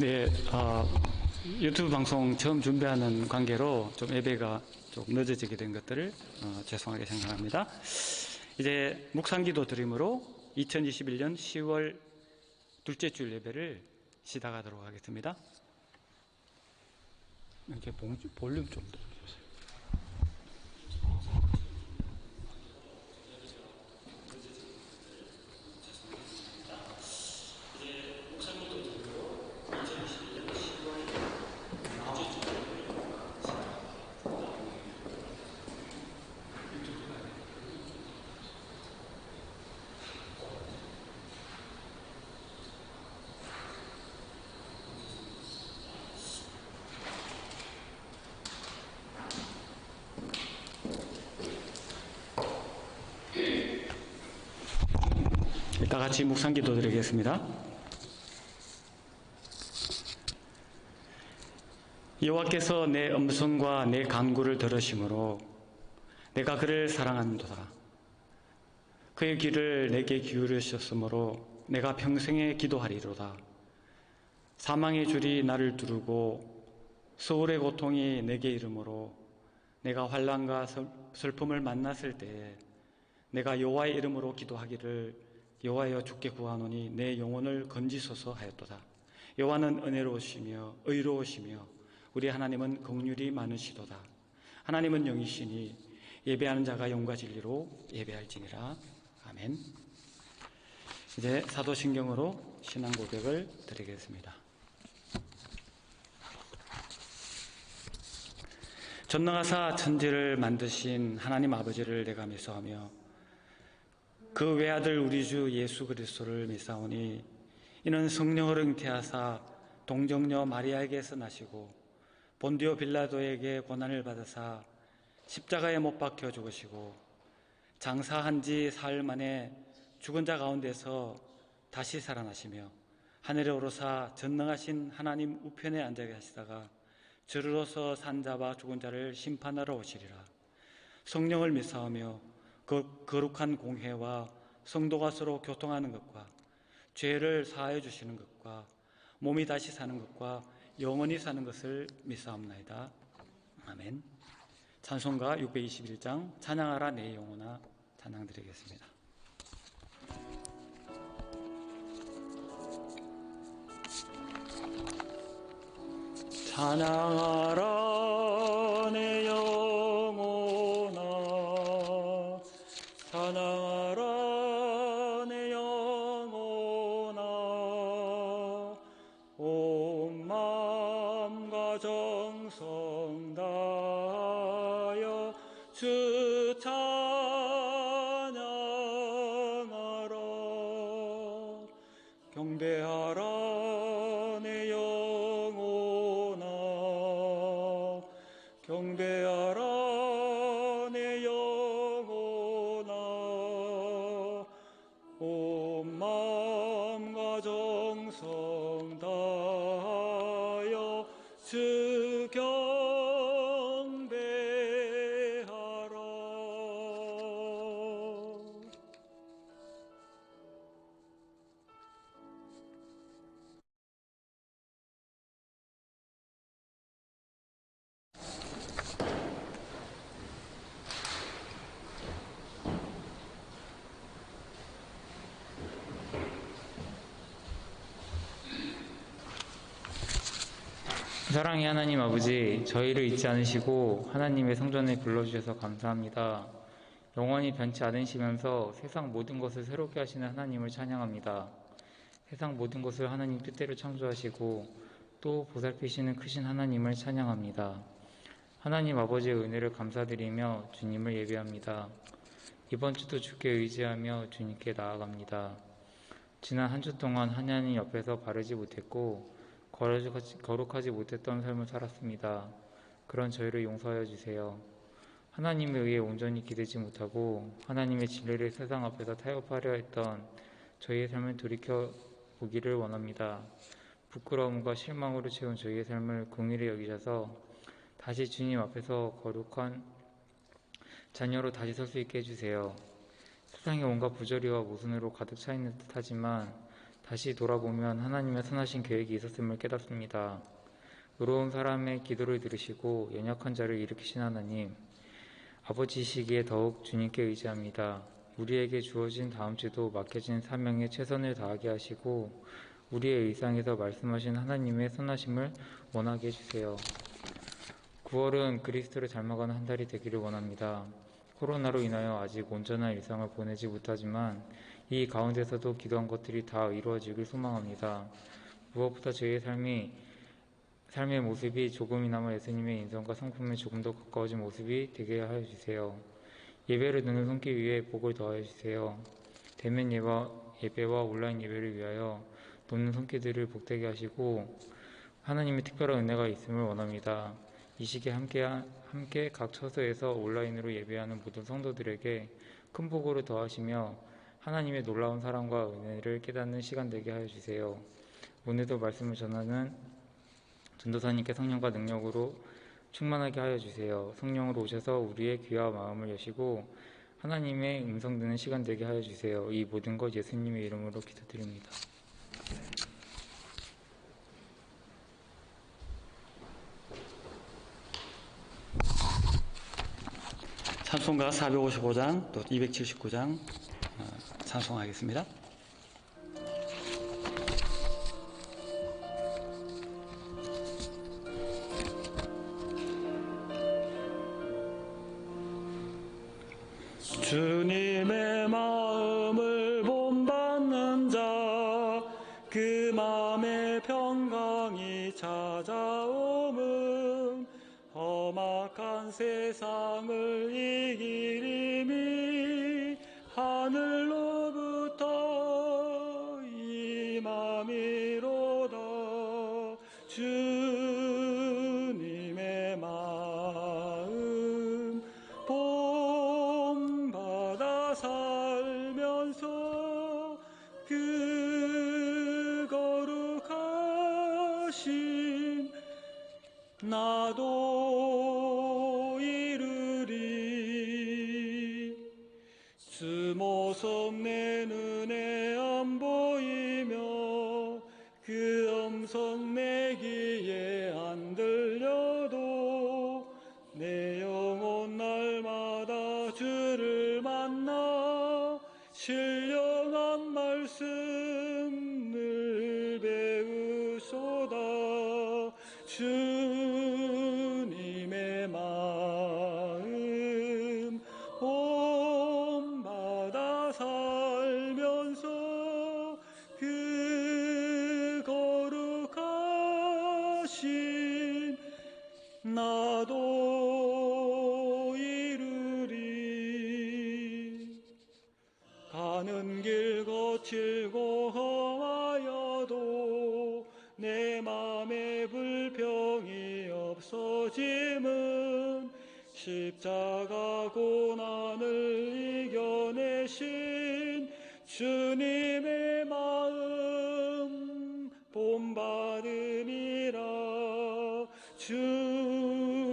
네, 유튜브 방송 처음 준비하는 관계로 좀 예배가 좀 늦어지게 된 것들을 죄송하게 생각합니다. 이제 묵상기도 드림으로 2021년 10월 둘째 주일 예배를 시작하도록 하겠습니다. 이렇게 볼륨 좀 들어주세요. 다 같이 묵상기도 드리겠습니다. 여호와께서 내 음성과 내 간구를 들으심으로 내가 그를 사랑하는도다. 그의 귀를 내게 기울이셨으므로 내가 평생에 기도하리로다. 사망의 줄이 나를 두르고 서울의 고통이 내게 이르므로 내가 환난과 슬픔을 만났을 때에 내가 여호와의 이름으로 기도하기를 여호와여 주께 구하노니 내 영혼을 건지소서 하였도다. 여호와는 은혜로우시며 의로우시며 우리 하나님은 긍휼이 많으시도다. 하나님은 영이시니 예배하는 자가 영과 진리로 예배할지니라. 아멘. 이제 사도신경으로 신앙 고백을 드리겠습니다. 전능하사 천지를 만드신 하나님 아버지를 내가 믿사오며 그 외아들 우리 주 예수 그리스도를 믿사오니 이는 성령을 잉태하사 동정녀 마리아에게서 나시고 본디오 빌라도에게 고난을 받으사 십자가에 못 박혀 죽으시고 장사한 지 사흘 만에 죽은 자 가운데서 다시 살아나시며 하늘에 오르사 전능하신 하나님 우편에 앉아 계시다가 저리로서 산 자와 죽은 자를 심판하러 오시리라. 성령을 믿사오며 그 거룩한 공회와 성도가 서로 교통하는 것과 죄를 사하여 주시는 것과 몸이 다시 사는 것과 영원히 사는 것을 믿사옵나이다. 아멘. 찬송가 621장 찬양하라 내 영혼아 찬양 드리겠습니다. 찬양하라 내 영혼아 찬양하라 내 영혼아 온 마음과 정성 다하여 주 찬양하라 경배하라 내 영혼아 경배하라 내 영혼아 온 마음과 정성 다하여 주 경배하라. 사랑의 하나님 아버지, 저희를 잊지 않으시고 하나님의 성전에 불러주셔서 감사합니다. 영원히 변치 않으시면서 세상 모든 것을 새롭게 하시는 하나님을 찬양합니다. 세상 모든 것을 하나님 뜻대로 창조하시고 또 보살피시는 크신 하나님을 찬양합니다. 하나님 아버지의 은혜를 감사드리며 주님을 예배합니다. 이번 주도 주께 의지하며 주님께 나아갑니다. 지난 한 주 동안 하나님 옆에서 바르지 못했고 거룩하지 못했던 삶을 살았습니다. 그런 저희를 용서하여 주세요. 하나님에 의해 온전히 기대지 못하고 하나님의 진리를 세상 앞에서 타협하려 했던 저희의 삶을 돌이켜보기를 원합니다. 부끄러움과 실망으로 채운 저희의 삶을 긍휼히 여기셔서 다시 주님 앞에서 거룩한 자녀로 다시 설 수 있게 해주세요. 세상에 온갖 부조리와 모순으로 가득 차 있는 듯 하지만 다시 돌아보면 하나님의 선하신 계획이 있었음을 깨닫습니다. 의로운 사람의 기도를 들으시고 연약한 자를 일으키신 하나님, 아버지시기에 더욱 주님께 의지합니다. 우리에게 주어진 다음 주도 맡겨진 사명에 최선을 다하게 하시고 우리의 일상에서 말씀하신 하나님의 선하심을 원하게 해주세요. 9월은 그리스도를 닮아가는 한 달이 되기를 원합니다. 코로나로 인하여 아직 온전한 일상을 보내지 못하지만 이 가운데서도 기도한 것들이 다 이루어지길 소망합니다. 무엇보다 저희의 삶의 모습이 조금이나마 예수님의 인성과 성품에 조금 더 가까워진 모습이 되게 하여 주세요. 예배를 눈을 숨기 위해 복을 더하여 주세요. 대면 예배와 온라인 예배를 위하여 돕는 손길들을 복되게 하시고 하나님의 특별한 은혜가 있음을 원합니다. 이 시기에 함께 각 처소에서 온라인으로 예배하는 모든 성도들에게 큰 복으로 더하시며 하나님의 놀라운 사랑과 은혜를 깨닫는 시간 되게 하여 주세요. 오늘도 말씀을 전하는 전도사님께 성령과 능력으로 충만하게 하여 주세요. 성령으로 오셔서 우리의 귀와 마음을 여시고 하나님의 음성 듣는 시간 되게 하여 주세요. 이 모든 것 예수님의 이름으로 기도드립니다. 찬송가 455장 또 279장 찬송하겠습니다. 주님의 마음을 본받는 자, 그 마음의 평강이 찾아오면 험악한 세상을 이기리니 하늘로부터 임함이로다. 주님의 마음 본받아 살면서 그 거룩하신 나도 이르리. 주 모습 내 눈에 안 보이며 그 음성 내 귀에 안 들려도 내 영혼 날마다 주를 만나 신령한 말씀을 배우소다. 주님의 마음 본받아 살면서 그 거룩하신 나도 이루리. 가는 길 거칠고 험하여도 내 맘에 불평이 없어짐은 십자가 고난을 이겨내신 주님의 마음 본받음이라. 주님의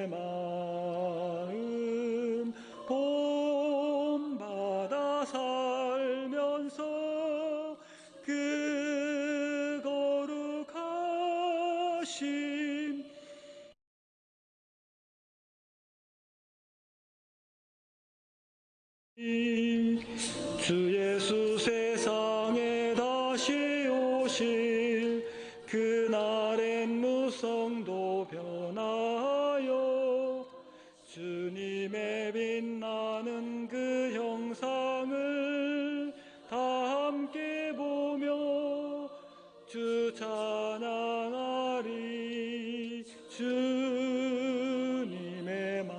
마음 본받아 살면서 그 거룩하신 주 예수 세상에 다시 오실 그날엔 무성도 변하여 주님의 빛나는 그 형상을 다 함께 보며 주 찬양하리. 주님의 마음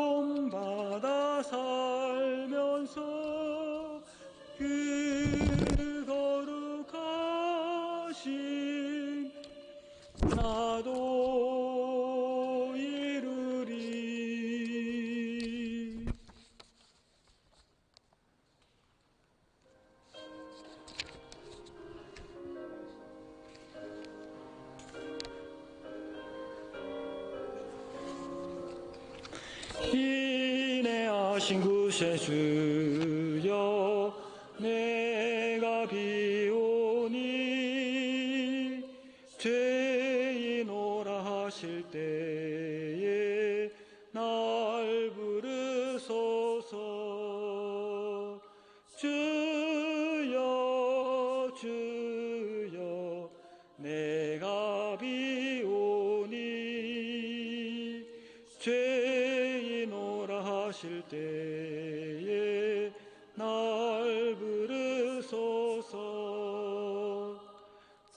본받아 살면서 그 거룩하신 나도 이루리. 인내하신 구세주 날 부르소서. 주여 주여 내가 비오니 죄인오라 하실 때에 날 부르소서.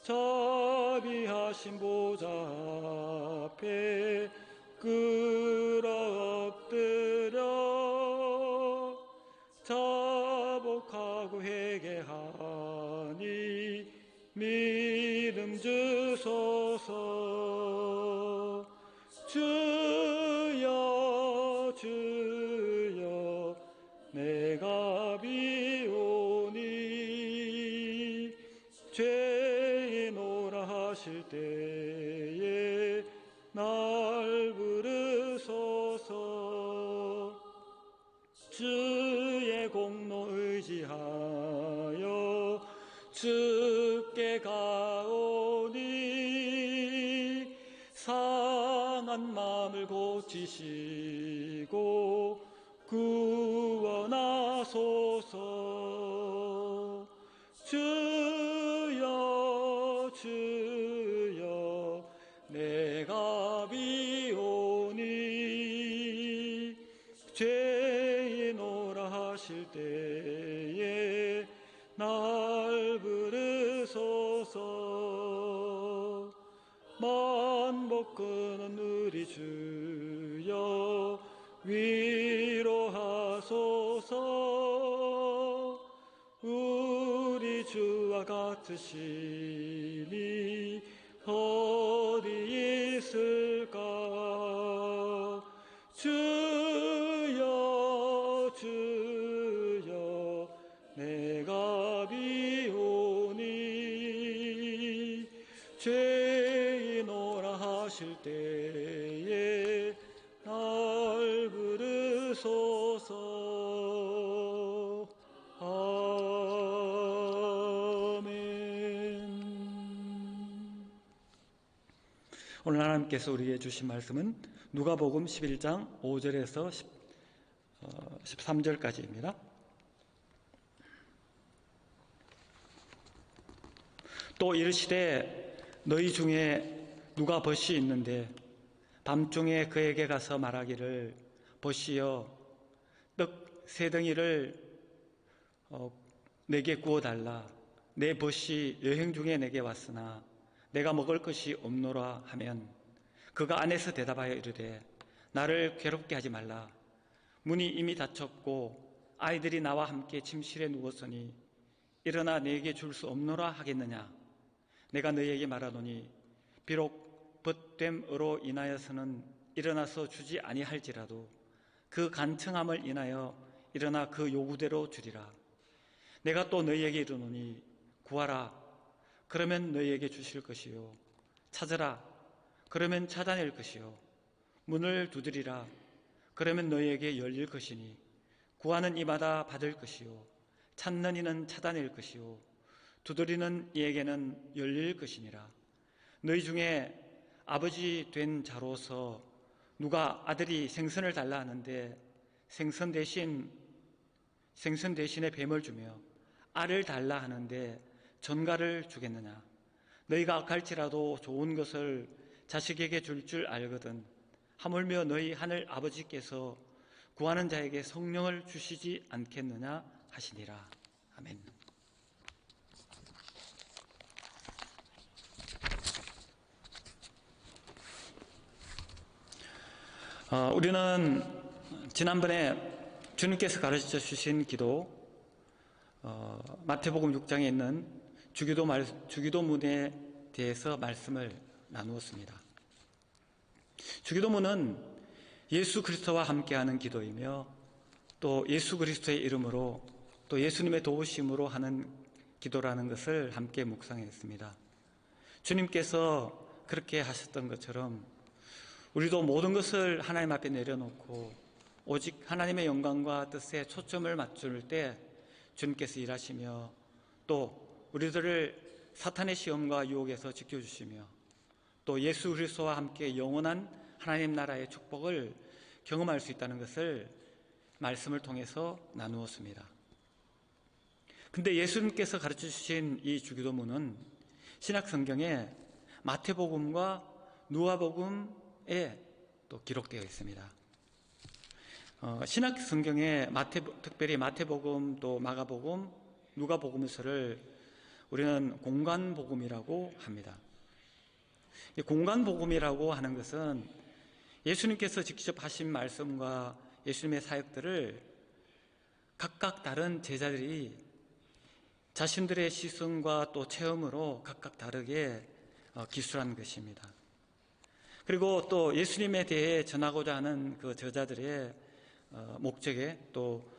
자비하신 보좌 앞에 끌어 엎드려 자복하고 회개하니 믿음 주소서. 주여 주여 내가 비오니 죄인오라 하실 때에 날 부르소서. 주의 공로 의지하여 주께 가오니 상한 마음을 고치시고 구원하소서. 주여 주여 내가 비오니 죄인오라 하실 때에 날 부르소서. 만복 끊은 우리 주여 위로하소서. 우리 주와 같으시니 어디 있을까. 주여 주여 내가 비오니 죄인오라 하실 때에 날 부르소서. 아멘. 오늘 하나님께서 우리에게 주신 말씀은 누가복음 11장 5절에서 13절까지입니다. 또 이르시되 너희 중에 누가 벗이 있는데 밤중에 그에게 가서 말하기를 벗이여 떡 세 덩이를 내게 구워달라. 내 벗이 여행 중에 내게 왔으나 내가 먹을 것이 없노라 하면 그가 안에서 대답하여 이르되 나를 괴롭게 하지 말라. 문이 이미 닫혔고 아이들이 나와 함께 침실에 누웠으니 일어나 내게 줄 수 없노라 하겠느냐. 내가 너희에게 말하노니 비록 벗됨으로 인하여서는 일어나서 주지 아니할지라도 그 간청함을 인하여 일어나 그 요구대로 주리라. 내가 또 너희에게 이르노니 구하라. 그러면 너희에게 주실 것이요. 찾으라. 그러면 찾아낼 것이요. 문을 두드리라. 그러면 너희에게 열릴 것이니 구하는 이마다 받을 것이요. 찾는 이는 찾아낼 것이요. 두드리는 이에게는 열릴 것이니라. 너희 중에 아버지 된 자로서 누가 아들이 생선을 달라 하는데 생선 대신에 뱀을 주며 알을 달라 하는데 전갈을 주겠느냐. 너희가 악할지라도 좋은 것을 자식에게 줄 알거든 하물며 너희 하늘 아버지께서 구하는 자에게 성령을 주시지 않겠느냐 하시니라. 아멘. 우리는 지난번에 주님께서 가르쳐 주신 기도 마태복음 6장에 있는 주기도문에 대해서 말씀을 나누었습니다. 주기도문은 예수 그리스도와 함께하는 기도이며 또 예수 그리스도의 이름으로 또 예수님의 도우심으로 하는 기도라는 것을 함께 묵상했습니다. 주님께서 그렇게 하셨던 것처럼 우리도 모든 것을 하나님 앞에 내려놓고 오직 하나님의 영광과 뜻에 초점을 맞출 때 주님께서 일하시며 또 우리들을 사탄의 시험과 유혹에서 지켜주시며 또 예수 그리스도와 함께 영원한 하나님 나라의 축복을 경험할 수 있다는 것을 말씀을 통해서 나누었습니다. 근데 예수님께서 가르쳐 주신 이 주기도문은 신약 성경에 마태복음과 누가복음에 또 기록되어 있습니다. 신약 성경에 특별히 마태복음, 또 마가복음, 누가복음서를 우리는 공관복음이라고 합니다. 이 공관복음이라고 하는 것은 예수님께서 직접 하신 말씀과 예수님의 사역들을 각각 다른 제자들이 자신들의 시선과 또 체험으로 각각 다르게 기술한 것입니다. 그리고 또 예수님에 대해 전하고자 하는 그 저자들의 목적에 또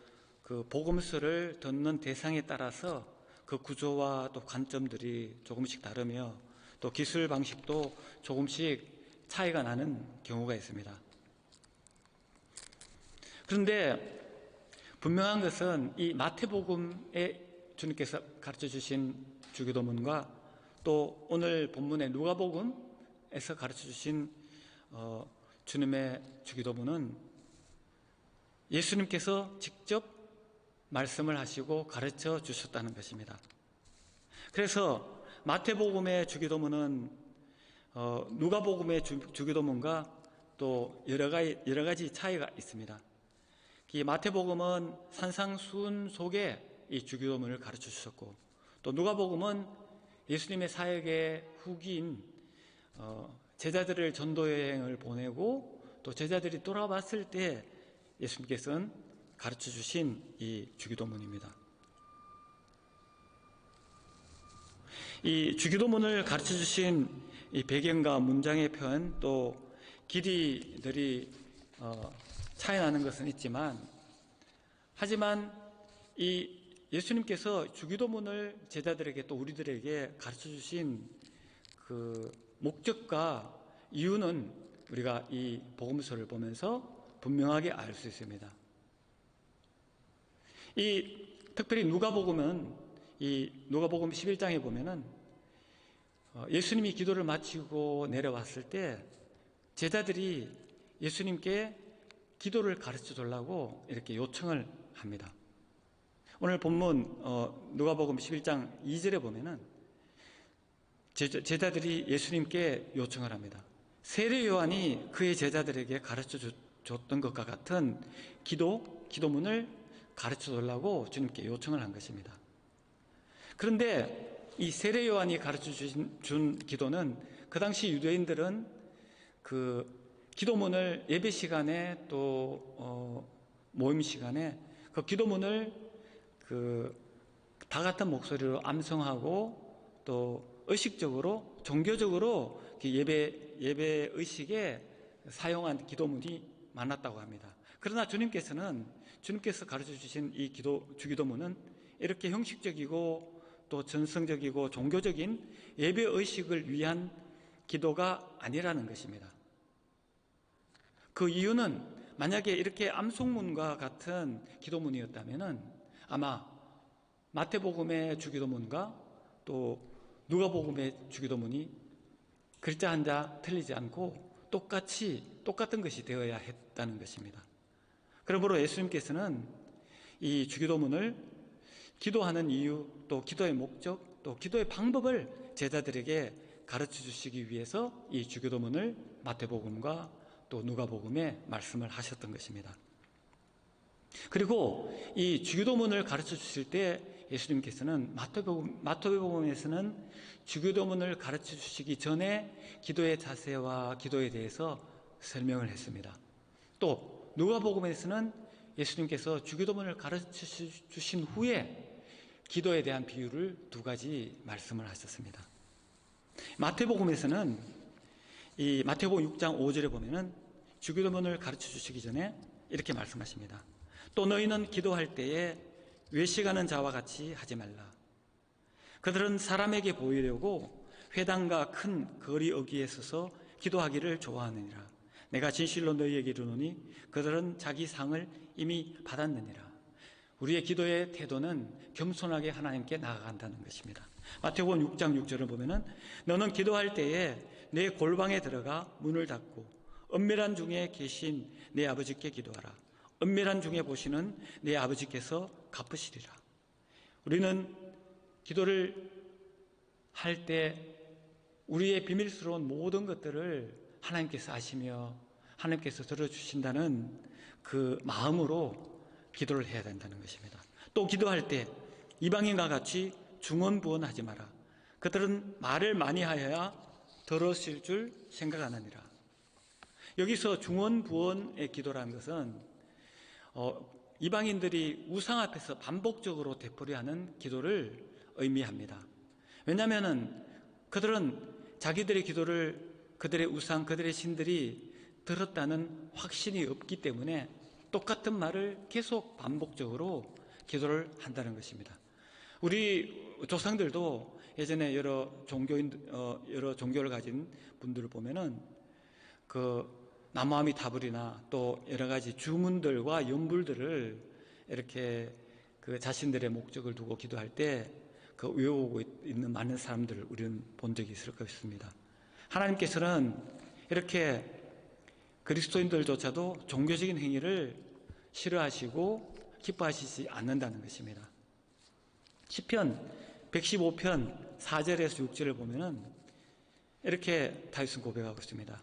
그 복음서를 듣는 대상에 따라서 그 구조와 또 관점들이 조금씩 다르며 또 기술 방식도 조금씩 차이가 나는 경우가 있습니다. 그런데 분명한 것은 이 마태복음에 주님께서 가르쳐 주신 주기도문과 또 오늘 본문의 누가복음에서 가르쳐 주신 주님의 주기도문은 예수님께서 직접 말씀을 하시고 가르쳐 주셨다는 것입니다. 그래서 마태복음의 주기도문은 누가복음의 주기도문과 또 여러 가지 차이가 있습니다. 이 마태복음은 산상수훈 속에 이 주기도문을 가르쳐 주셨고, 또 누가복음은 예수님의 사역의 후기인 제자들을 전도 여행을 보내고 또 제자들이 돌아왔을 때 예수님께서는 가르쳐 주신 이 주기도문입니다. 이 주기도문을 가르쳐 주신 이 배경과 문장의 표현, 또 길이들이 차이 나는 것은 있지만, 하지만 이 예수님께서 주기도문을 제자들에게 또 우리들에게 가르쳐 주신 그 목적과 이유는 우리가 이 복음서를 보면서 분명하게 알 수 있습니다. 특별히 누가복음은 이 누가복음 11장에 보면은 예수님이 기도를 마치고 내려왔을 때 제자들이 예수님께 기도를 가르쳐 달라고 이렇게 요청을 합니다. 오늘 본문 누가복음 11장 2절에 보면은 제자들이 예수님께 요청을 합니다. 세례 요한이 그의 제자들에게 가르쳐 줬던 것과 같은 기도문을 가르쳐 달라고 주님께 요청을 한 것입니다. 그런데 이 세례 요한이 가르쳐 준 기도는 그 당시 유대인들은 그 기도문을 예배 시간에 또 모임 시간에 그 기도문을 다 같은 목소리로 암송하고 또 의식적으로 종교적으로 예배 의식에 사용한 기도문이 많았다고 합니다. 그러나 주님께서 가르쳐 주신 이 주기도문은 이렇게 형식적이고 또 전성적이고 종교적인 예배 의식을 위한 기도가 아니라는 것입니다. 그 이유는 만약에 이렇게 암송문과 같은 기도문이었다면 아마 마태복음의 주기도문과 또 누가복음의 주기도문이 글자 한자 틀리지 않고 똑같은 것이 되어야 했다는 것입니다. 그러므로 예수님께서는 이 주기도문을 기도하는 이유, 또 기도의 목적, 또 기도의 방법을 제자들에게 가르쳐 주시기 위해서 이 주기도문을 마태복음과 또 누가복음에 말씀을 하셨던 것입니다. 그리고 이 주기도문을 가르쳐 주실 때 예수님께서는 마태복음에서는 주기도문을 가르쳐 주시기 전에 기도의 자세와 기도에 대해서 설명을 했습니다. 또 누가복음에서는 예수님께서 주기도문을 가르쳐 주신 후에 기도에 대한 비유를 2가지 말씀을 하셨습니다. 마태복음에서는 이 마태복음 6장 5절에 보면은 주기도문을 가르쳐 주시기 전에 이렇게 말씀하십니다. 또 너희는 기도할 때에 외식하는 자와 같이 하지 말라. 그들은 사람에게 보이려고 회당과 큰 거리 어귀에 서서 기도하기를 좋아하느니라. 내가 진실로 너희에게 이르노니 그들은 자기 상을 이미 받았느니라. 우리의 기도의 태도는 겸손하게 하나님께 나아간다는 것입니다. 마태복음 6장 6절을 보면은 너는 기도할 때에 내 골방에 들어가 문을 닫고 은밀한 중에 계신 내 아버지께 기도하라. 은밀한 중에 보시는 내 아버지께서 갚으시리라. 우리는 기도를 할 때 우리의 비밀스러운 모든 것들을 하나님께서 아시며 하나님께서 들어주신다는 그 마음으로 기도를 해야 된다는 것입니다. 또 기도할 때 이방인과 같이 중언부언하지 마라. 그들은 말을 많이 하여야 들으실 줄 생각하느니라. 여기서 중언부언의 기도라는 것은 이방인들이 우상 앞에서 반복적으로 되풀이하는 기도를 의미합니다. 왜냐하면 그들은 자기들의 기도를 그들의 우상, 그들의 신들이 들었다는 확신이 없기 때문에 똑같은 말을 계속 반복적으로 기도를 한다는 것입니다. 우리 조상들도 예전에 여러 종교를 가진 분들을 보면은 그 나무아미타불이나 또 여러 가지 주문들과 연불들을 이렇게 그 자신들의 목적을 두고 기도할 때 그 외우고 있는 많은 사람들을 우리는 본 적이 있을 것입니다. 하나님께서는 이렇게 그리스도인들조차도 종교적인 행위를 싫어하시고 기뻐하시지 않는다는 것입니다. 시편 115편 4절에서 6절을 보면은 이렇게 다윗은 고백하고 있습니다.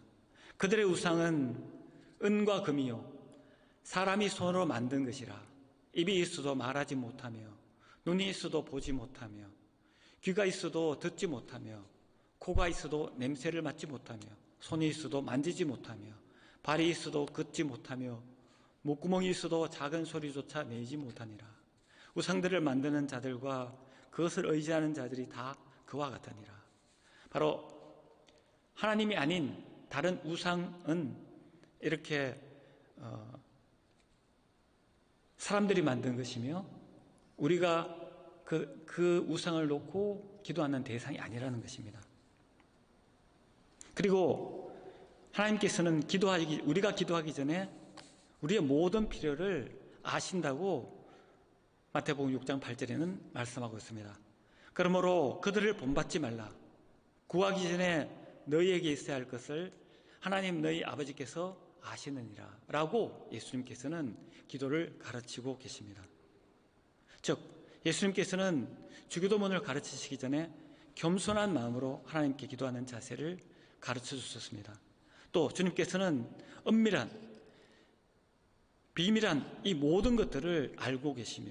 그들의 우상은 은과 금이요 사람이 손으로 만든 것이라. 입이 있어도 말하지 못하며 눈이 있어도 보지 못하며 귀가 있어도 듣지 못하며 코가 있어도 냄새를 맡지 못하며 손이 있어도 만지지 못하며 발이 있어도 걷지 못하며 목구멍이 있어도 작은 소리조차 내지 못하니라. 우상들을 만드는 자들과 그것을 의지하는 자들이 다 그와 같으니라. 바로 하나님이 아닌 다른 우상은 이렇게 사람들이 만든 것이며 우리가 그 우상을 놓고 기도하는 대상이 아니라는 것입니다. 그리고 하나님께서는 우리가 기도하기 전에 우리의 모든 필요를 아신다고 마태복음 6장 8절에는 말씀하고 있습니다. 그러므로 그들을 본받지 말라. 구하기 전에 너희에게 있어야 할 것을 하나님 너희 아버지께서 아시느니라 라고 예수님께서는 기도를 가르치고 계십니다. 즉 예수님께서는 주기도문을 가르치시기 전에 겸손한 마음으로 하나님께 기도하는 자세를 가르쳐 주셨습니다. 또 주님께서는 은밀한 비밀한 이 모든 것들을 알고 계시며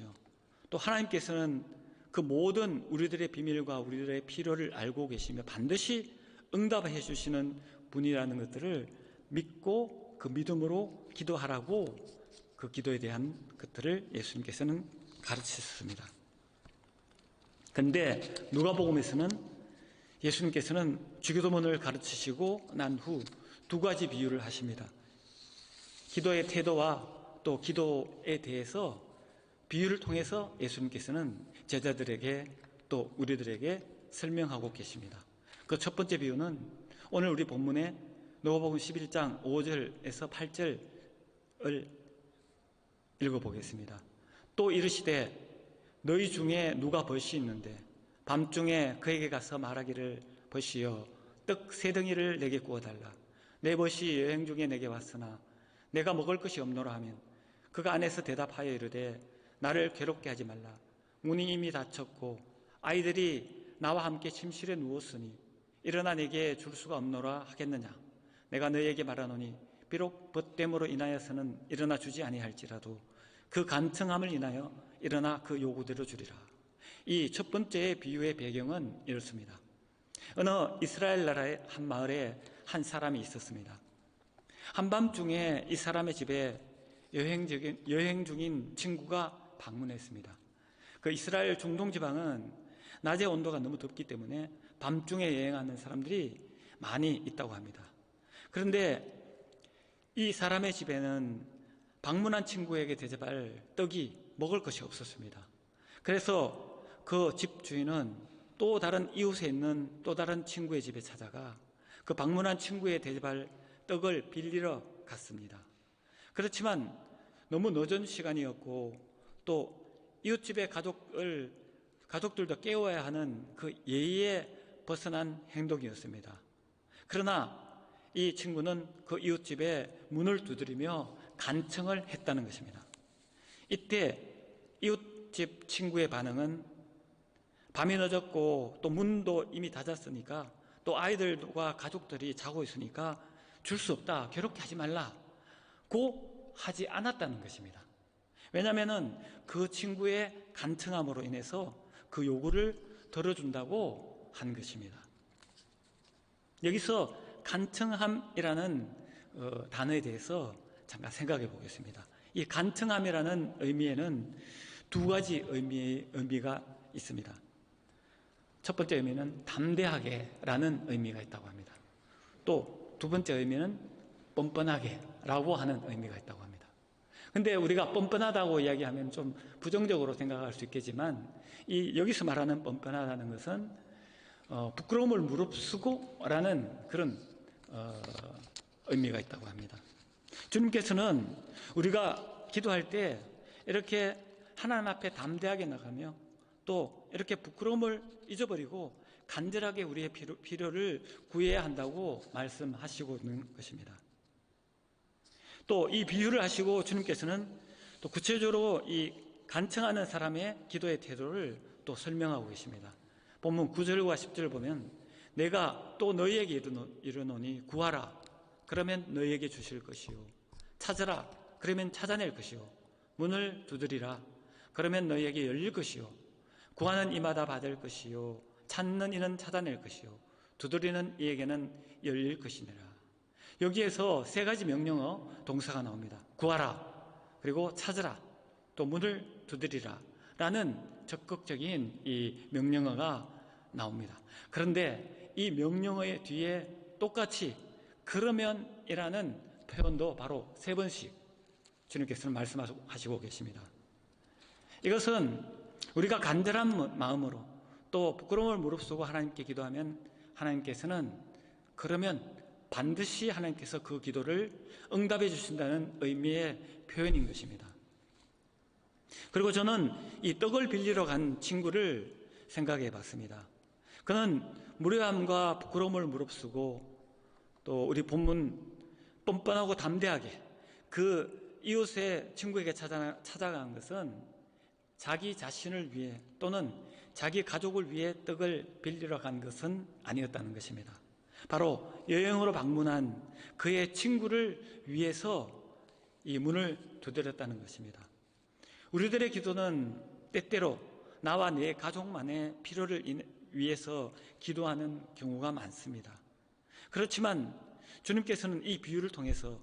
또 하나님께서는 그 모든 우리들의 비밀과 우리들의 필요를 알고 계시며 반드시 응답해 주시는 분이라는 것들을 믿고 그 믿음으로 기도하라고 그 기도에 대한 것들을 예수님께서는 가르치셨습니다. 그런데 누가복음에서는 예수님께서는 주기도문을 가르치시고 난 후 두 가지 비유를 하십니다. 기도의 태도와 또 기도에 대해서 비유를 통해서 예수님께서는 제자들에게 또 우리들에게 설명하고 계십니다. 그 첫 번째 비유는 오늘 우리 본문에 누가복음 11장 5절에서 8절을 읽어보겠습니다. 또 이르시되 너희 중에 누가 벗이 있는데 밤중에 그에게 가서 말하기를 벗이여 떡 3덩이를 내게 구워달라. 내 벗이 여행 중에 내게 왔으나 내가 먹을 것이 없노라 하면 그가 안에서 대답하여 이르되 나를 괴롭게 하지 말라. 문이 이미 닫혔고 아이들이 나와 함께 침실에 누웠으니 일어나 내게 줄 수가 없노라 하겠느냐. 내가 너희에게 말하노니 비록 벗됨으로 인하여서는 일어나 주지 아니할지라도 그 간청함을 인하여 일어나 그 요구대로 주리라. 이 첫 번째 비유의 배경은 이렇습니다. 어느 이스라엘 나라의 한 마을에 한 사람이 있었습니다. 한밤중에 이 사람의 집에 여행 중인 친구가 방문했습니다. 그 이스라엘 중동 지방은 낮의 온도가 너무 덥기 때문에 밤중에 여행하는 사람들이 많이 있다고 합니다. 그런데 이 사람의 집에는 방문한 친구에게 대접할 떡이 먹을 것이 없었습니다. 그래서 그 집 주인은 또 다른 이웃에 있는 또 다른 친구의 집에 찾아가 그 방문한 친구의 대접할 떡을 빌리러 갔습니다. 그렇지만 너무 늦은 시간이었고 또 이웃집의 가족들도 깨워야 하는 그 예의에 벗어난 행동이었습니다. 그러나 이 친구는 그 이웃집에 문을 두드리며 간청을 했다는 것입니다. 이때 이웃집 친구의 반응은 밤이 늦었고 또 문도 이미 닫았으니까 또 아이들과 가족들이 자고 있으니까 줄 수 없다, 괴롭게 하지 말라고 하지 않았다는 것입니다. 왜냐하면 그 친구의 간청함으로 인해서 그 요구를 들어준다고 한 것입니다. 여기서 간청함이라는 단어에 대해서 잠깐 생각해 보겠습니다. 이 간청함이라는 의미에는 두 가지 의미가 있습니다. 첫 번째 의미는 담대하게라는 의미가 있다고 합니다. 또 두 번째 의미는 뻔뻔하게라고 하는 의미가 있다고 합니다. 근데 우리가 뻔뻔하다고 이야기하면 좀 부정적으로 생각할 수 있겠지만 여기서 말하는 뻔뻔하다는 것은 부끄러움을 무릅쓰고라는 그런 의미가 있다고 합니다. 주님께서는 우리가 기도할 때 이렇게 하나님 앞에 담대하게 나가며 또 이렇게 부끄러움을 잊어버리고 간절하게 우리의 필요를 구해야 한다고 말씀하시고 있는 것입니다. 또 이 비유를 하시고 주님께서는 또 구체적으로 이 간청하는 사람의 기도의 태도를 또 설명하고 계십니다. 본문 9절과 10절 보면 내가 또 너희에게 이르노니 구하라 그러면 너희에게 주실 것이요 찾으라 그러면 찾아낼 것이요 문을 두드리라 그러면 너희에게 열릴 것이요 구하는 이마다 받을 것이요 찾는 이는 찾아낼 것이요 두드리는 이에게는 열릴 것이니라. 여기에서 세 가지 명령어 동사가 나옵니다. 구하라, 그리고 찾으라, 또 문을 두드리라 라는 적극적인 이 명령어가 나옵니다. 그런데 이 명령어의 뒤에 똑같이 그러면이라는 표현도 바로 세 번씩 주님께서는 말씀하시고 계십니다. 이것은 우리가 간절한 마음으로 또 부끄러움을 무릅쓰고 하나님께 기도하면 하나님께서는 그러면 반드시 하나님께서 그 기도를 응답해 주신다는 의미의 표현인 것입니다. 그리고 저는 이 떡을 빌리러 간 친구를 생각해 봤습니다. 그는 무례함과 부끄러움을 무릅쓰고 또 우리 본문 뻔뻔하고 담대하게 그 이웃의 친구에게 찾아간 것은 자기 자신을 위해 또는 자기 가족을 위해 떡을 빌리러 간 것은 아니었다는 것입니다. 바로 여행으로 방문한 그의 친구를 위해서 이 문을 두드렸다는 것입니다. 우리들의 기도는 때때로 나와 내 가족만의 필요를 위해서 기도하는 경우가 많습니다. 그렇지만 주님께서는 이 비유를 통해서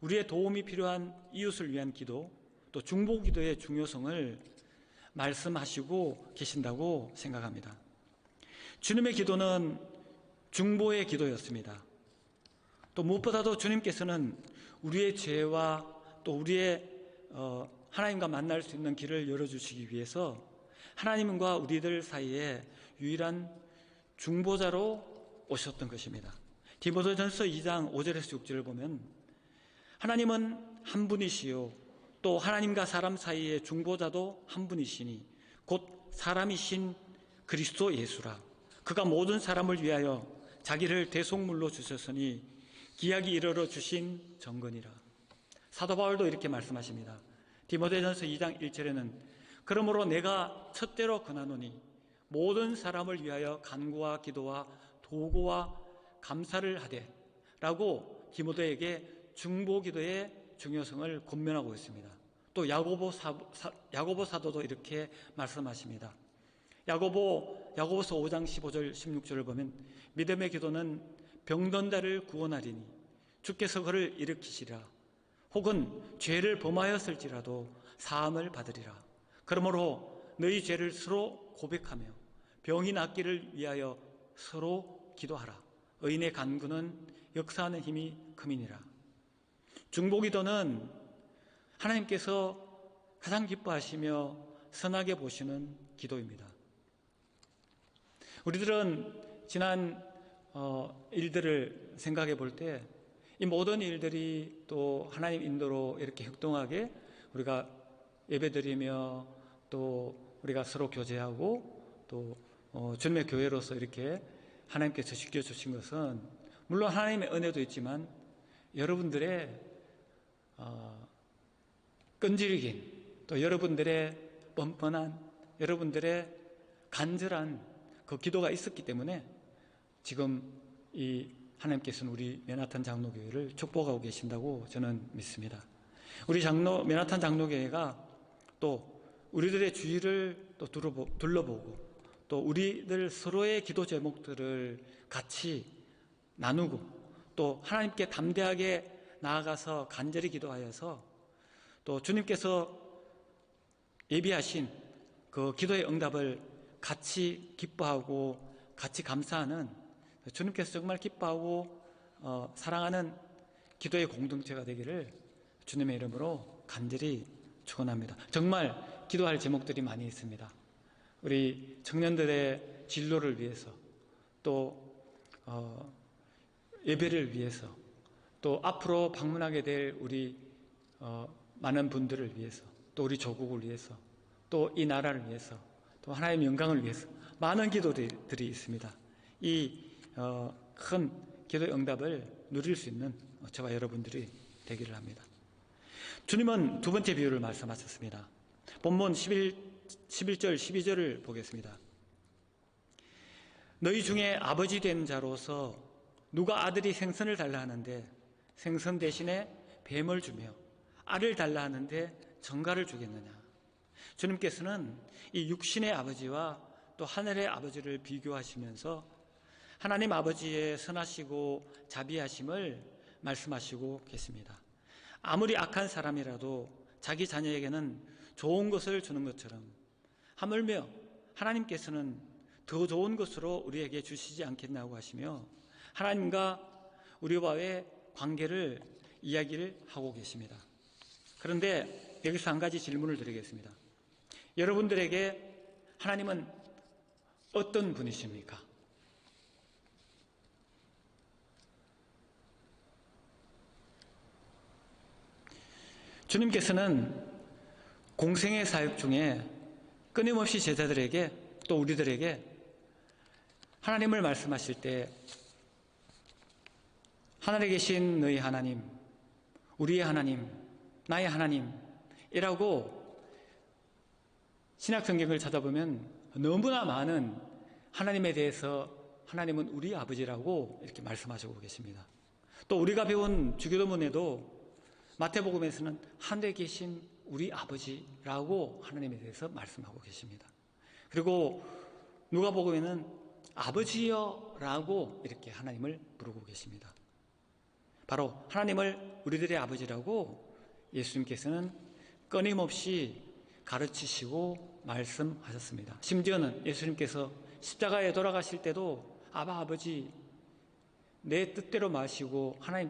우리의 도움이 필요한 이웃을 위한 기도, 또 중보 기도의 중요성을 말씀하시고 계신다고 생각합니다. 주님의 기도는 중보의 기도였습니다. 또 무엇보다도 주님께서는 우리의 죄와 또 우리의 하나님과 만날 수 있는 길을 열어주시기 위해서 하나님과 우리들 사이에 유일한 중보자로 오셨던 것입니다. 디모데전서 2장 5절에서 6절을 보면 하나님은 한 분이시요 또 하나님과 사람 사이의 중보자도 한 분이시니 곧 사람이신 그리스도 예수라. 그가 모든 사람을 위하여 자기를 대속물로 주셨으니 기약이 이르러 주신 정건이라. 사도 바울도 이렇게 말씀하십니다. 디모데전서 2장 1절에는 그러므로 내가 첫째로 권하노니 모든 사람을 위하여 간구와 기도와 도구와 감사를 하되 라고 디모데에게 중보기도의 중요성을 권면하고 있습니다. 또 야고보 사도도 이렇게 말씀하십니다. 야고보서 5장 15절 16절을 보면 믿음의 기도는 병든 자를 구원하리니 주께서 그를 일으키시리라. 혹은 죄를 범하였을지라도 사함을 받으리라. 그러므로 너희 죄를 서로 고백하며 병이 낫기를 위하여 서로 기도하라. 의인의 간구는 역사하는 힘이 큼이니라. 중보기도는 하나님께서 가장 기뻐하시며 선하게 보시는 기도입니다. 우리들은 지난 일들을 생각해 볼 때 이 모든 일들이 또 하나님 인도로 이렇게 혁동하게 우리가 예배드리며 또 우리가 서로 교제하고 또 주님의 교회로서 이렇게 하나님께서 지켜주신 것은 물론 하나님의 은혜도 있지만 여러분들의 끈질긴, 또 여러분들의 뻔뻔한, 여러분들의 간절한 그 기도가 있었기 때문에 지금 이 하나님께서는 우리 맨하탄 장로교회를 축복하고 계신다고 저는 믿습니다. 우리 맨하탄 장로교회가 또 우리들의 주의를 또 둘러보고 또 우리들 서로의 기도 제목들을 같이 나누고 또 하나님께 담대하게 나아가서 간절히 기도하여서 또 주님께서 예비하신 그 기도의 응답을 같이 기뻐하고 같이 감사하는, 주님께서 정말 기뻐하고 사랑하는 기도의 공동체가 되기를 주님의 이름으로 간절히 축원합니다. 정말 기도할 제목들이 많이 있습니다. 우리 청년들의 진로를 위해서, 또 예배를 위해서, 또 앞으로 방문하게 될 우리 많은 분들을 위해서, 또 우리 조국을 위해서, 또 이 나라를 위해서, 또 하나님의 영광을 위해서 많은 기도들이 있습니다. 이 큰 기도의 응답을 누릴 수 있는 저와 여러분들이 되기를 합니다. 주님은 두 번째 비유를 말씀하셨습니다. 본문 11절 12절을 보겠습니다. 너희 중에 아버지 된 자로서 누가 아들이 생선을 달라 하는데 생선 대신에 뱀을 주며 알을 달라 하는데 정갈을 주겠느냐. 주님께서는 이 육신의 아버지와 또 하늘의 아버지를 비교하시면서 하나님 아버지의 선하시고 자비하심을 말씀하시고 계십니다. 아무리 악한 사람이라도 자기 자녀에게는 좋은 것을 주는 것처럼 하물며 하나님께서는 더 좋은 것으로 우리에게 주시지 않겠냐고 하시며 하나님과 우리와의 관계를 이야기를 하고 계십니다. 그런데 여기서 한 가지 질문을 드리겠습니다. 여러분들에게 하나님은 어떤 분이십니까? 주님께서는 공생의 사역 중에 끊임없이 제자들에게 또 우리들에게 하나님을 말씀하실 때 하늘에 계신 너희 하나님, 우리의 하나님, 나의 하나님이라고 신약성경을 찾아보면 너무나 많은 하나님에 대해서 하나님은 우리 아버지라고 이렇게 말씀하시고 계십니다. 또 우리가 배운 주기도문에도 마태복음에서는 하늘에 계신 우리 아버지라고 하나님에 대해서 말씀하고 계십니다. 그리고 누가복음에는 아버지여라고 이렇게 하나님을 부르고 계십니다. 바로 하나님을 우리들의 아버지라고 예수님께서는 끊임없이 가르치시고 말씀하셨습니다. 심지어는 예수님께서 십자가에 돌아가실 때도 아버지 내 뜻대로 마시고 하나님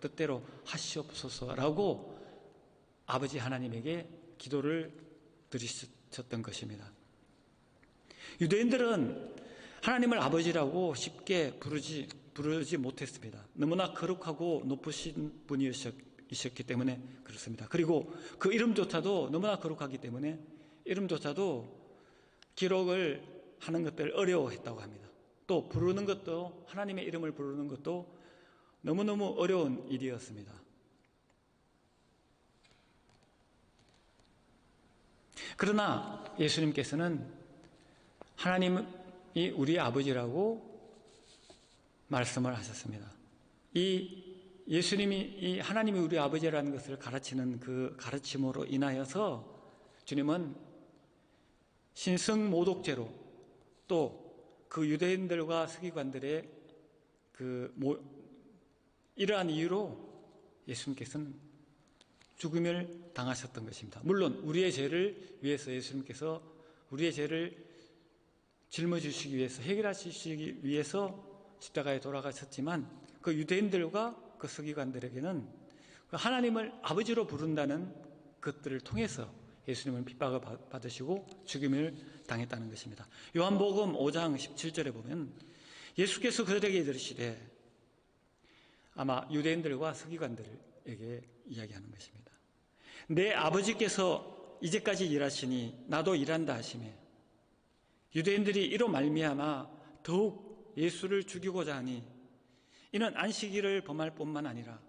뜻대로 하시옵소서라고 아버지 하나님에게 기도를 드리셨던 것입니다. 유대인들은 하나님을 아버지라고 쉽게 부르지 못했습니다. 너무나 거룩하고 높으신 분이셨기 때문에 그렇습니다. 그리고 그 이름조차도 너무나 거룩하기 때문에 이름조차도 기록을 하는 것들을 어려워했다고 합니다. 또 부르는 것도, 하나님의 이름을 부르는 것도 너무너무 어려운 일이었습니다. 그러나 예수님께서는 하나님이 우리 아버지라고 말씀을 하셨습니다. 이 예수님이 이 하나님이 우리 아버지라는 것을 가르치는 그 가르침으로 인하여서 주님은 신성모독죄로 또 그 유대인들과 서기관들의 이러한 이유로 예수님께서는 죽음을 당하셨던 것입니다. 물론 우리의 죄를 위해서 예수님께서 우리의 죄를 짊어지시기 위해서 해결하시기 위해서 십자가에 돌아가셨지만 그 유대인들과 그 서기관들에게는 하나님을 아버지로 부른다는 것들을 통해서 예수님은 핍박을 받으시고 죽임을 당했다는 것입니다. 요한복음 5장 17절에 보면 예수께서 그들에게 이르시되, 아마 유대인들과 서기관들에게 이야기하는 것입니다. 내 아버지께서 이제까지 일하시니 나도 일한다 하시매 유대인들이 이로 말미암아 더욱 예수를 죽이고자 하니 이는 안식일을 범할 뿐만 아니라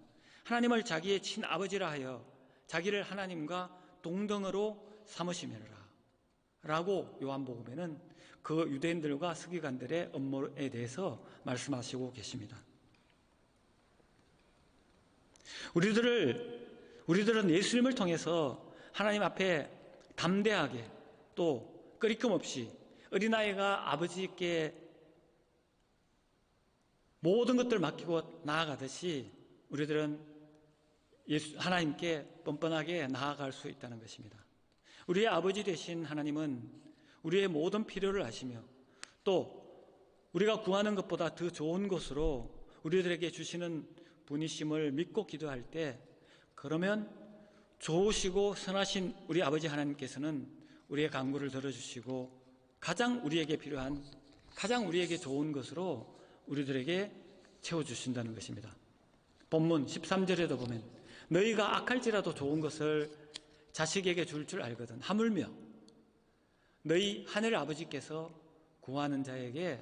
하나님을 자기의 친아버지라 하여 자기를 하나님과 동등으로 삼으심이라 라고 요한복음에는 그 유대인들과 서기관들의 업무에 대해서 말씀하시고 계십니다. 우리들은 예수님을 통해서 하나님 앞에 담대하게 또 끄리낌 없이 어린아이가 아버지께 모든 것들을 맡기고 나아가듯이 우리들은 하나님께 뻔뻔하게 나아갈 수 있다는 것입니다. 우리의 아버지 되신 하나님은 우리의 모든 필요를 아시며 또 우리가 구하는 것보다 더 좋은 것으로 우리들에게 주시는 분이심을 믿고 기도할 때, 그러면 좋으시고 선하신 우리 아버지 하나님께서는 우리의 간구를 들어주시고 가장 우리에게 필요한, 가장 우리에게 좋은 것으로 우리들에게 채워주신다는 것입니다. 본문 13절에도 보면 너희가 악할지라도 좋은 것을 자식에게 줄 줄 알거든 하물며 너희 하늘 아버지께서 구하는 자에게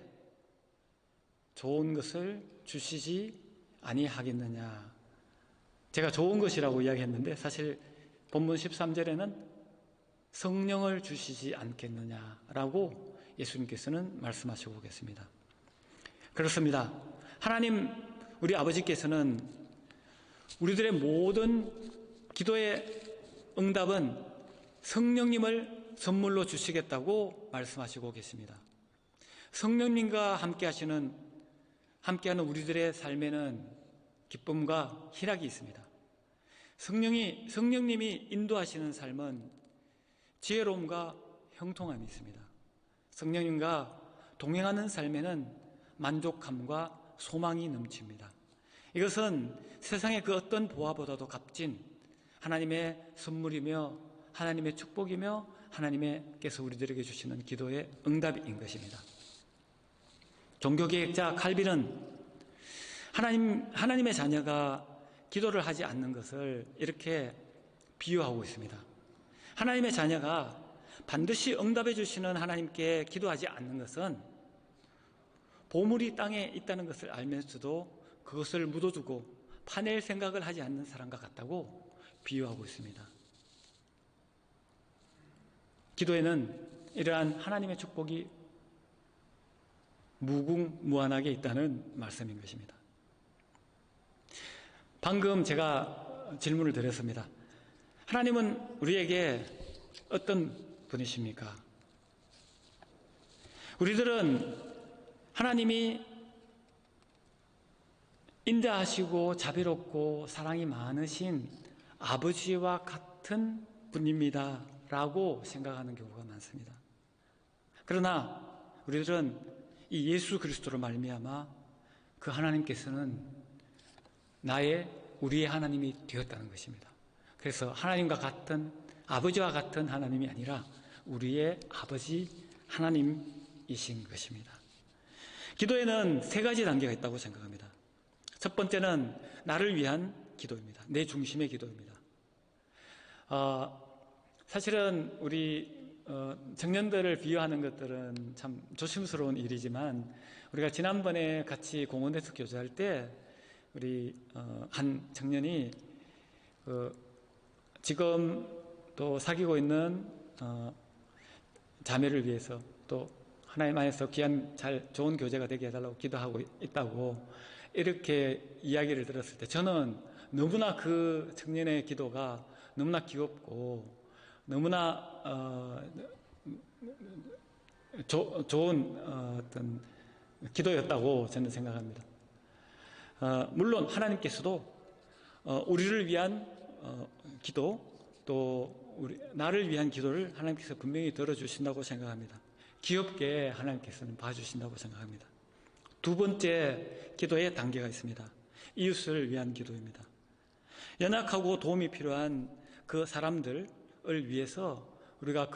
좋은 것을 주시지 아니하겠느냐. 제가 좋은 것이라고 이야기했는데 사실 본문 13절에는 성령을 주시지 않겠느냐라고 예수님께서는 말씀하시고 계십니다. 그렇습니다. 하나님 우리 아버지께서는 우리들의 모든 기도의 응답은 성령님을 선물로 주시겠다고 말씀하시고 계십니다. 성령님과 함께하는 우리들의 삶에는 기쁨과 희락이 있습니다. 성령님이 인도하시는 삶은 지혜로움과 형통함이 있습니다. 성령님과 동행하는 삶에는 만족함과 소망이 넘칩니다. 이것은 세상의 그 어떤 보화보다도 값진 하나님의 선물이며 하나님의 축복이며 하나님께서 우리들에게 주시는 기도의 응답인 것입니다. 종교개혁자 칼빈은 하나님의 자녀가 기도를 하지 않는 것을 이렇게 비유하고 있습니다. 하나님의 자녀가 반드시 응답해 주시는 하나님께 기도하지 않는 것은 보물이 땅에 있다는 것을 알면서도 그것을 묻어두고 파낼 생각을 하지 않는 사람과 같다고 비유하고 있습니다. 기도에는 이러한 하나님의 축복이 무궁무한하게 있다는 말씀인 것입니다. 방금 제가 질문을 드렸습니다. 하나님은 우리에게 어떤 분이십니까? 우리들은 하나님이 인자하시고 자비롭고 사랑이 많으신 아버지와 같은 분입니다 라고 생각하는 경우가 많습니다. 그러나 우리들은 이 예수 그리스도로 말미암아 그 하나님께서는 우리의 하나님이 되었다는 것입니다. 그래서 하나님과 같은, 아버지와 같은 하나님이 아니라 우리의 아버지 하나님이신 것입니다. 기도에는 세 가지 단계가 있다고 생각합니다. 첫 번째는 나를 위한 기도입니다. 내 중심의 기도입니다. 사실은 우리 청년들을 비유하는 것들은 참 조심스러운 일이지만 우리가 지난번에 같이 공원에서 교제할 때 우리 한 청년이 지금 또 사귀고 있는 자매를 위해서 또 하나님 안에서 귀한 좋은 교제가 되게 해달라고 기도하고 있다고 이렇게 이야기를 들었을 때 저는 너무나 그 청년의 기도가 너무나 귀엽고 너무나 좋은 어떤 기도였다고 저는 생각합니다. 물론 하나님께서도 우리를 위한 기도 또 나를 위한 기도를 하나님께서 분명히 들어주신다고 생각합니다. 귀엽게 하나님께서는 봐주신다고 생각합니다. 두 번째 기도의 단계가 있습니다. 이웃을 위한 기도입니다. 연약하고 도움이 필요한 그 사람들을 위해서 우리가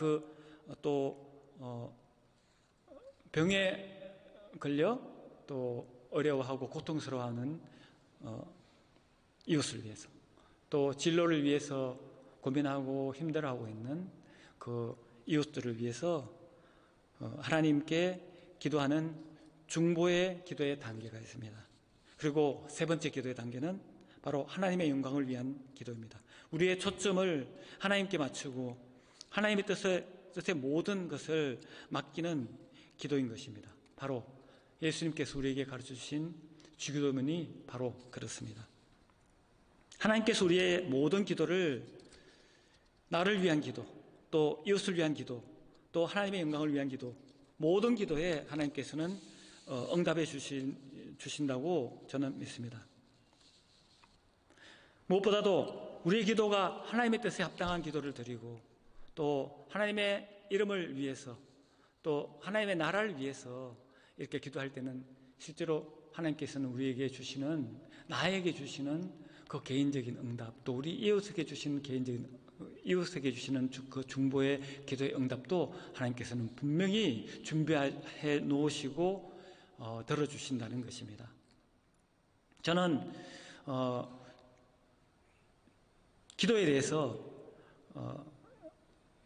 병에 걸려 또 어려워하고 고통스러워하는 이웃을 위해서 또 진로를 위해서 고민하고 힘들어하고 있는 그 이웃들을 위해서 하나님께 기도하는 중보의 기도의 단계가 있습니다. 그리고 세 번째 기도의 단계는 바로 하나님의 영광을 위한 기도입니다. 우리의 초점을 하나님께 맞추고 하나님의 뜻의 모든 것을 맡기는 기도인 것입니다. 바로 예수님께서 우리에게 가르쳐 주신 주기도문이 바로 그렇습니다. 하나님께서 우리의 모든 기도를 나를 위한 기도, 또 이웃을 위한 기도, 또 하나님의 영광을 위한 기도, 모든 기도에 하나님께서는 응답해 주신다고 저는 믿습니다. 무엇보다도 우리의 기도가 하나님의 뜻에 합당한 기도를 드리고 또 하나님의 이름을 위해서 또 하나님의 나라를 위해서 이렇게 기도할 때는 실제로 하나님께서는 우리에게 주시는, 나에게 주시는 그 개인적인 응답, 또 우리 이웃에게 주시는 그 중보의 기도의 응답도 하나님께서는 분명히 준비해 놓으시고 들어주신다는 것입니다. 저는 기도에 대해서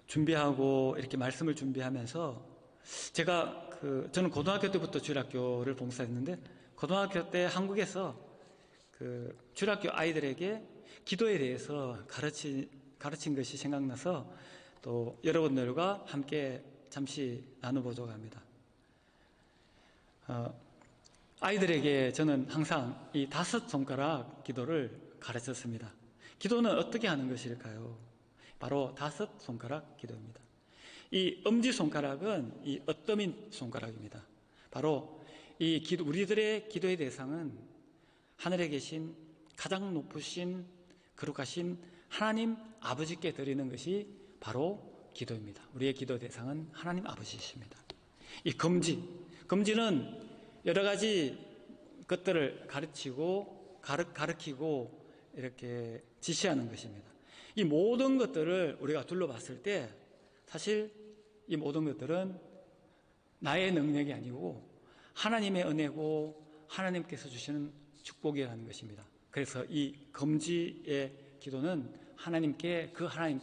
준비하고 이렇게 말씀을 준비하면서 저는 고등학교 때부터 주일학교를 봉사했는데 고등학교 때 한국에서 주일학교 아이들에게 기도에 대해서 가르친 것이 생각나서 또 여러분들과 함께 잠시 나눠보자고 합니다. 아이들에게 저는 항상 이 5손가락 기도를 가르쳤습니다. 기도는 어떻게 하는 것일까요? 바로 5손가락 기도입니다. 이 엄지손가락은 이 어떠민 손가락입니다. 바로 우리들의 기도의 대상은 하늘에 계신 가장 높으신 거룩하신 하나님 아버지께 드리는 것이 바로 기도입니다. 우리의 기도 대상은 하나님 아버지이십니다. 이 검지는 여러 가지 것들을 가르치고 이렇게 지시하는 것입니다. 이 모든 것들을 우리가 둘러봤을 때 사실 이 모든 것들은 나의 능력이 아니고 하나님의 은혜고 하나님께서 주시는 축복이라는 것입니다. 그래서 이 검지의 기도는 하나님께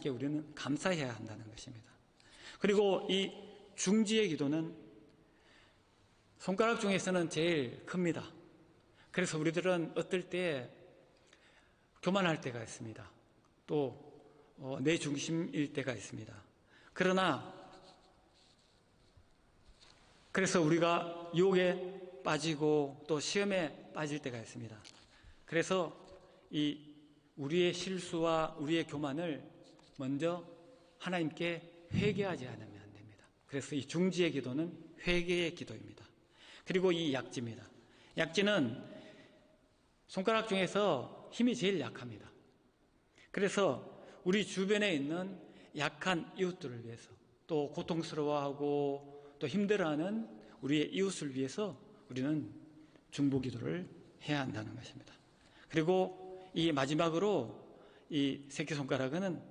우리는 감사해야 한다는 것입니다. 그리고 이 중지의 기도는 손가락 중에서는 제일 큽니다. 그래서 우리들은 어떨 때 교만할 때가 있습니다. 또 내 중심일 때가 있습니다. 그래서 우리가 유혹에 빠지고 또 시험에 빠질 때가 있습니다. 그래서 우리의 실수와 우리의 교만을 먼저 하나님께 회개하지 않으면 안 됩니다. 그래서 이 중지의 기도는 회개의 기도입니다. 그리고 이 약지입니다. 약지는 손가락 중에서 힘이 제일 약합니다. 그래서 우리 주변에 있는 약한 이웃들을 위해서 또 고통스러워하고 또 힘들어하는 우리의 이웃을 위해서 우리는 중보기도를 해야 한다는 것입니다. 그리고 이 마지막으로 이 새끼손가락은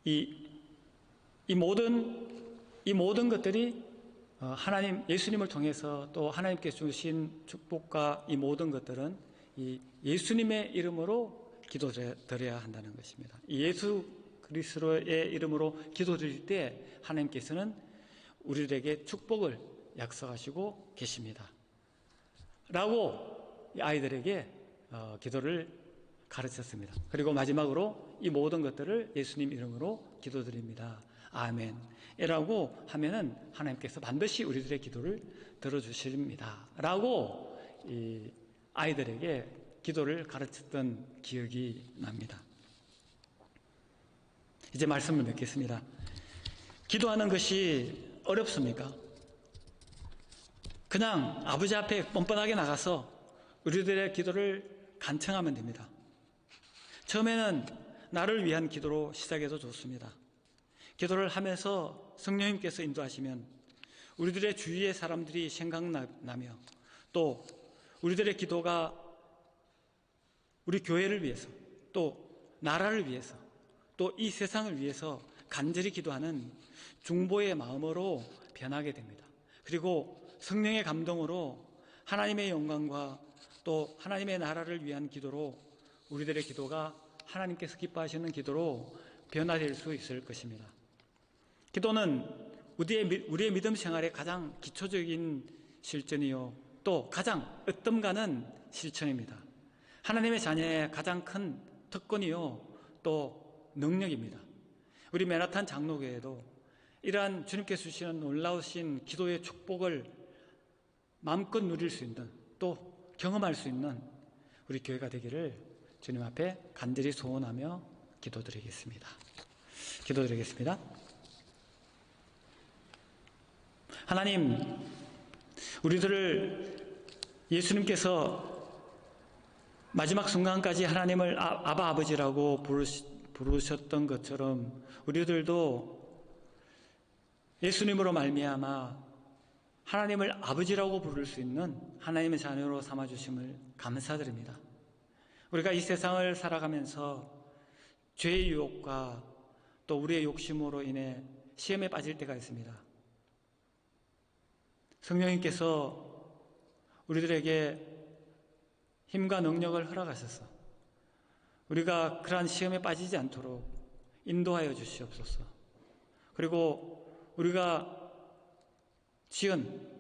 이 모든 것들이 예수님을 통해서 또 하나님께서 주신 축복과 이 모든 것들은 이 예수님의 이름으로 기도드려야 한다는 것입니다. 이 예수 그리스도의 이름으로 기도드릴 때 하나님께서는 우리들에게 축복을 약속하시고 계십니다. 라고 아이들에게 기도를 가르쳤습니다. 그리고 마지막으로 이 모든 것들을 예수님 이름으로 기도드립니다. 아멘. 이라고 하면은 하나님께서 반드시 우리들의 기도를 들어주십니다. 라고 이 아이들에게 기도를 가르쳤던 기억이 납니다. 이제 말씀을 맺겠습니다. 기도하는 것이 어렵습니까? 그냥 아버지 앞에 뻔뻔하게 나가서 우리들의 기도를 간청하면 됩니다. 처음에는 나를 위한 기도로 시작해도 좋습니다. 기도를 하면서 성령님께서 인도하시면 우리들의 주위의 사람들이 생각나며 또 우리들의 기도가 우리 교회를 위해서 또 나라를 위해서 또 이 세상을 위해서 간절히 기도하는 중보의 마음으로 변하게 됩니다. 그리고 성령의 감동으로 하나님의 영광과 또 하나님의 나라를 위한 기도로 우리들의 기도가 하나님께서 기뻐하시는 기도로 변화될 수 있을 것입니다. 기도는 우리의 믿음 생활의 가장 기초적인 실전이요 또 가장 으뜸가는 실천입니다. 하나님의 자녀의 가장 큰 특권이요 또 능력입니다. 우리 맨하탄 장로교회도 이러한 주님께서 주시는 놀라우신 기도의 축복을 마음껏 누릴 수 있는 또 경험할 수 있는 우리 교회가 되기를 주님 앞에 간절히 소원하며 기도드리겠습니다. 하나님, 우리들을 예수님께서 마지막 순간까지 하나님을 아바 아버지라고 부르셨던 것처럼 우리들도 예수님으로 말미암아 하나님을 아버지라고 부를 수 있는 하나님의 자녀로 삼아주심을 감사드립니다. 우리가 이 세상을 살아가면서 죄의 유혹과 또 우리의 욕심으로 인해 시험에 빠질 때가 있습니다. 성령님께서 우리들에게 힘과 능력을 허락하셔서 우리가 그러한 시험에 빠지지 않도록 인도하여 주시옵소서. 그리고 우리가 지은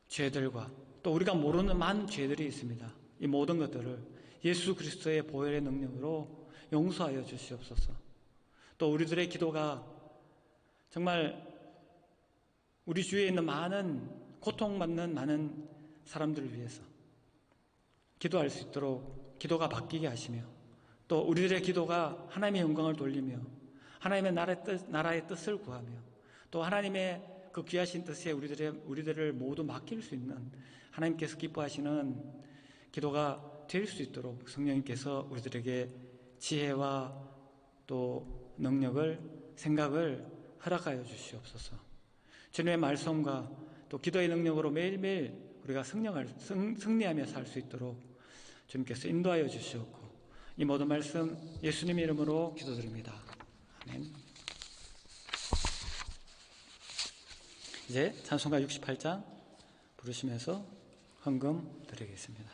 죄들과 또 우리가 모르는 많은 죄들이 있습니다. 이 모든 것들을 예수 그리스도의 보혈의 능력으로 용서하여 주시옵소서. 또 우리들의 기도가 정말 우리 주위에 있는 많은 고통받는 많은 사람들을 위해서 기도할 수 있도록 기도가 바뀌게 하시며 또 우리들의 기도가 하나님의 영광을 돌리며 하나님의 나라의 뜻을 구하며 또 하나님의 그 귀하신 뜻에 우리들을 모두 맡길 수 있는 하나님께서 기뻐하시는 기도가 될 수 있도록 성령님께서 우리들에게 지혜와 또 능력을 생각을 허락하여 주시옵소서. 주님의 말씀과 또 기도의 능력으로 매일매일 우리가 승리하며 살 수 있도록 주님께서 인도하여 주시옵고 이 모든 말씀 예수님의 이름으로 기도드립니다. 아멘. 이제 찬송가 68장 부르시면서 헌금 드리겠습니다.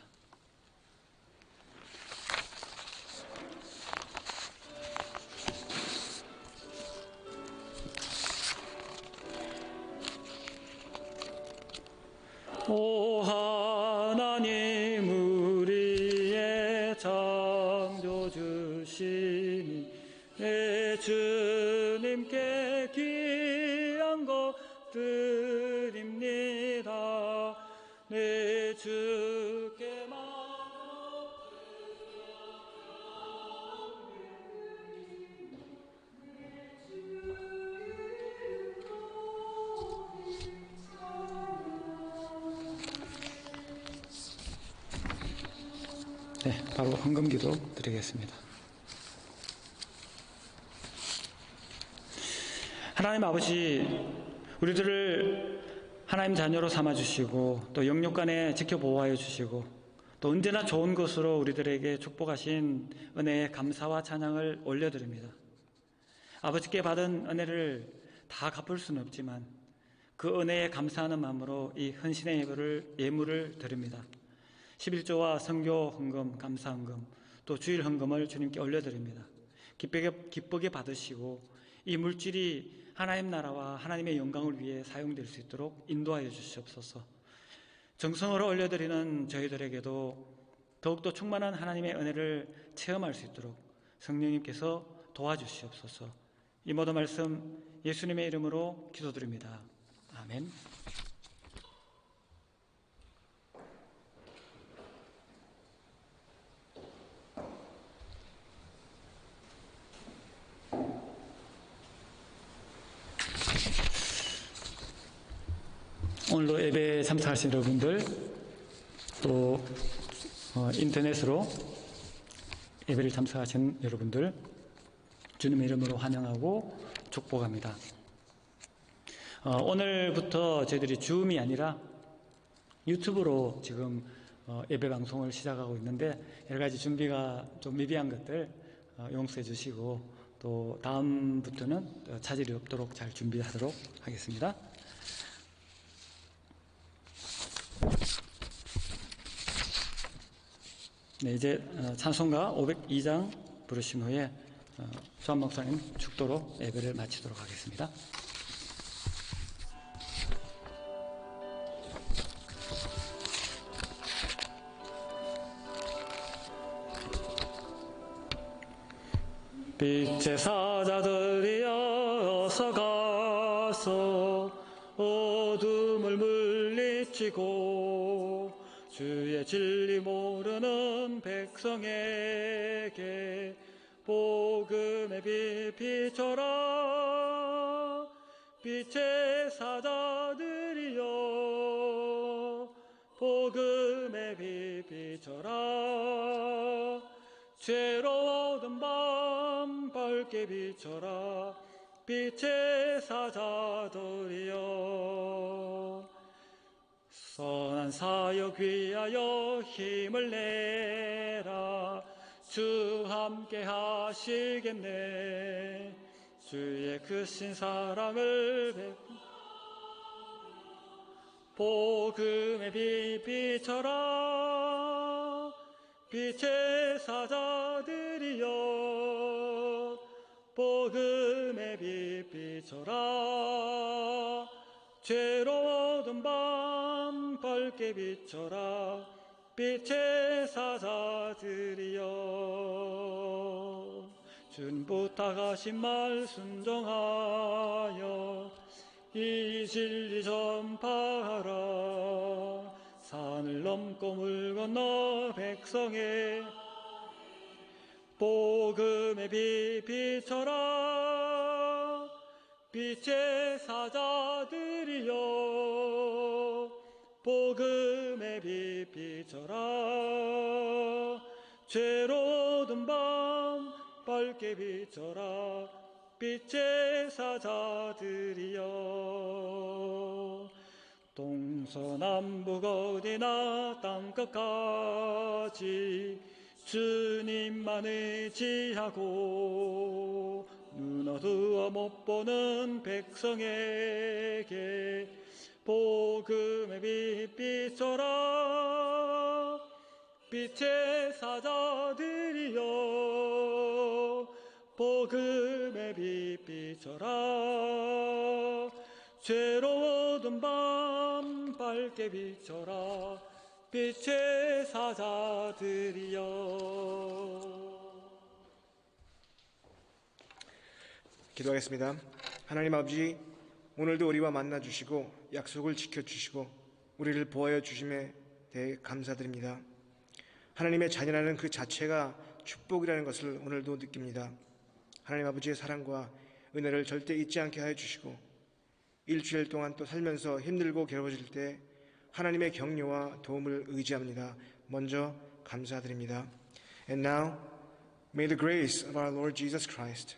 오 하나님 우리의 창조주시니 내 주님께 귀한 것 드립니다. 내 주께 네, 바로 헌금기도 드리겠습니다. 하나님 아버지, 우리들을 하나님 자녀로 삼아주시고 또 영육간에 지켜보호하여 주시고 또 언제나 좋은 것으로 우리들에게 축복하신 은혜에 감사와 찬양을 올려드립니다. 아버지께 받은 은혜를 다 갚을 수는 없지만 그 은혜에 감사하는 마음으로 이 헌신의 예물을 드립니다. 11조와 선교 헌금, 감사 헌금, 또 주일 헌금을 주님께 올려드립니다. 기쁘게 받으시고 이 물질이 하나님 나라와 하나님의 영광을 위해 사용될 수 있도록 인도하여 주시옵소서. 정성으로 올려드리는 저희들에게도 더욱더 충만한 하나님의 은혜를 체험할 수 있도록 성령님께서 도와주시옵소서. 이 모든 말씀 예수님의 이름으로 기도드립니다. 아멘. 오늘도 예배에 참석하신 여러분들 또 인터넷으로 예배를 참석하신 여러분들 주님의 이름으로 환영하고 축복합니다. 오늘부터 저희들이 줌이 아니라 유튜브로 지금 예배 방송을 시작하고 있는데 여러 가지 준비가 좀 미비한 것들 용서해 주시고 또 다음부터는 차질이 없도록 잘 준비하도록 하겠습니다. 네, 이제 찬송가 502장 부르신 후에 조한 목사님 축도로 예배를 마치도록 하겠습니다. 빛의 사자들이여 어서 가서 어둠을 물리치고 주의 진리 모르는 백성에게 복음의 빛 비춰라. 빛의 사자들이여 복음의 빛 비춰라. 죄로운 밤 밝게 비춰라. 빛의 사자들이여 선한 사역 위하여 힘을 내라. 주 함께 하시겠네. 주의 크신 사랑을 복음의 빛 비춰라. 빛의 사자들이여 복음의 빛 비춰라. 죄로운 밤 밝게 비춰라. 빛의 사자들이여 주님 부탁하신 말 순종하여 이 진리 전파하라. 산을 넘고 물 건너 백성의 복음의 빛 비춰라. 빛의 사자들이여 복음의 빛 비춰라. 죄로운 밤 밝게 비춰라. 빛의 사자들이여 동서남북 어디나 땅끝까지 주님만 의지하고 눈 어두워 못 보는 백성에게 복음의 빛 비춰라. 빛의 사자들이여 복음의 빛 비춰라. 죄로운 밤 밝게 비춰라. 빛의 사자들이여. 기도하겠습니다. 하나님 아버지, 오늘도 우리와 만나 주시고 약속을 지켜 주시고 우리를 보호하여 주심에 대해 감사드립니다. 하나님의 자녀라는 그 자체가 축복이라는 것을 오늘도 느낍니다. 하나님 아버지의 사랑과 은혜를 절대 잊지 않게 하여 주시고 일주일 동안 또 살면서 힘들고 괴로워질 때 하나님의 격려와 도움을 의지합니다. 먼저 감사드립니다. And now, may the grace of our Lord Jesus Christ,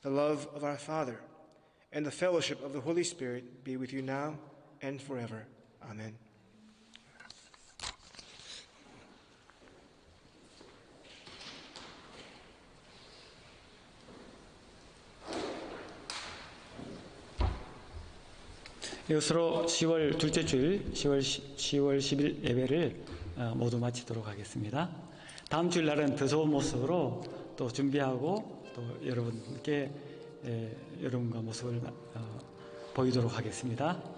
the love of our Father, and the fellowship of the Holy Spirit be with you now and forever. Amen. 이것으로 10월 둘째 주일 10월 10일 예배를 모두 마치도록 하겠습니다. 다음 주일 날은 더 좋은 모습으로 또 준비하고 또 여러분께 여러분과 모습을 보이도록 하겠습니다.